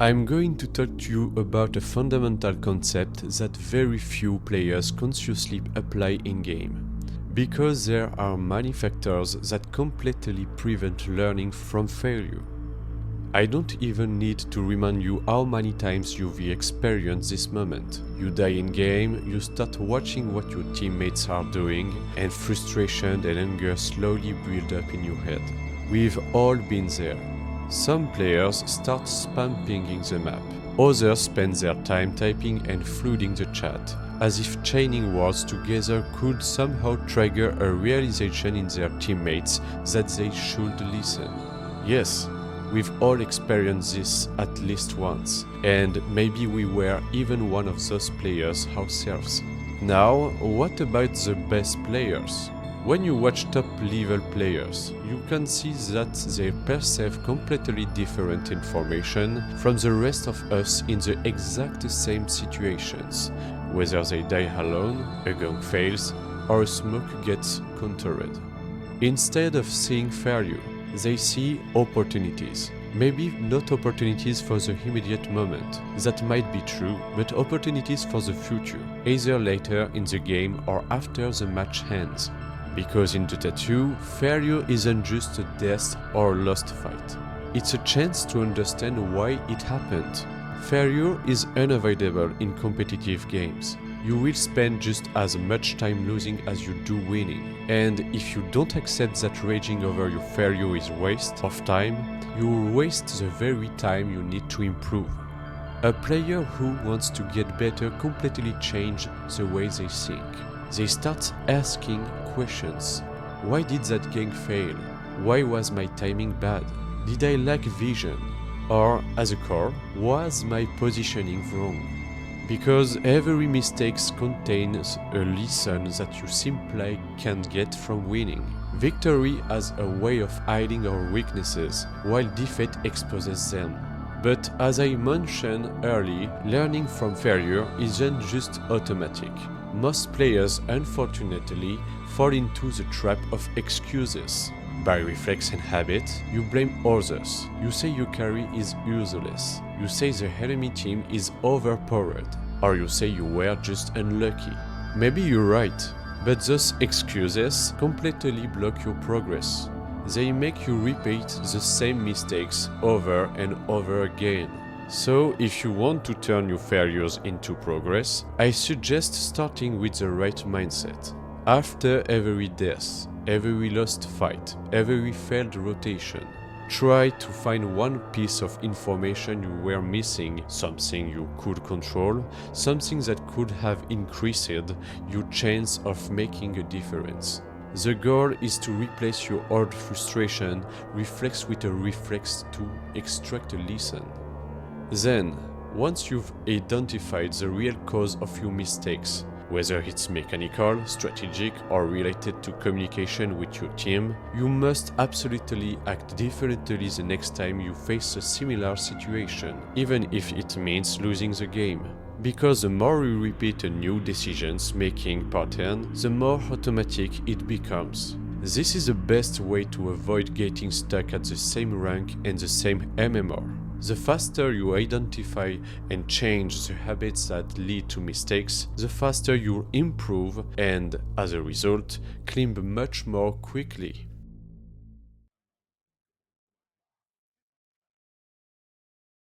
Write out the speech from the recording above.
I'm going to talk to you about a fundamental concept that very few players consciously apply in-game. Because there are many factors that completely prevent learning from failure. I don't even need to remind you how many times you've experienced this moment. You die in-game, you start watching what your teammates are doing, and frustration and anger slowly build up in your head. We've all been there. Some players start spam pinging the map. Others spend their time typing and flooding the chat, as if chaining words together could somehow trigger a realization in their teammates that they should listen. Yes, we've all experienced this at least once, and maybe we were even one of those players ourselves. Now, what about the best players? When you watch top-level players, you can see that they perceive completely different information from the rest of us in the exact same situations, whether they die alone, a gun fails, or a smoke gets countered. Instead of seeing failure, they see opportunities. Maybe not opportunities for the immediate moment, that might be true, but opportunities for the future, either later in the game or after the match ends. Because in Dota 2, failure isn't just a death or lost fight. It's a chance to understand why it happened. Failure is unavoidable in competitive games. You will spend just as much time losing as you do winning. And if you don't accept that raging over your failure is waste of time, you will waste the very time you need to improve. A player who wants to get better completely changes the way they think. They start asking questions. Why did that game fail? Why was my timing bad? Did I lack vision? Or, as a core, was my positioning wrong? Because every mistake contains a lesson that you simply can't get from winning. Victory has a way of hiding our weaknesses, while defeat exposes them. But as I mentioned earlier, learning from failure isn't just automatic. Most players, unfortunately, fall into the trap of excuses. By reflex and habit, you blame others. You say your carry is useless. You say the enemy team is overpowered. Or you say you were just unlucky. Maybe you're right, but those excuses completely block your progress. They make you repeat the same mistakes over and over again. So, if you want to turn your failures into progress, I suggest starting with the right mindset. After every death, every lost fight, every failed rotation, try to find one piece of information you were missing, something you could control, something that could have increased your chance of making a difference. The goal is to replace your old frustration reflex with a reflex to extract a lesson. Then, once you've identified the real cause of your mistakes, whether it's mechanical, strategic, or related to communication with your team, you must absolutely act differently the next time you face a similar situation, even if it means losing the game. Because the more you repeat a new decision-making pattern, the more automatic it becomes. This is the best way to avoid getting stuck at the same rank and the same MMR. The faster you identify and change the habits that lead to mistakes, the faster you'll improve and, as a result, climb much more quickly.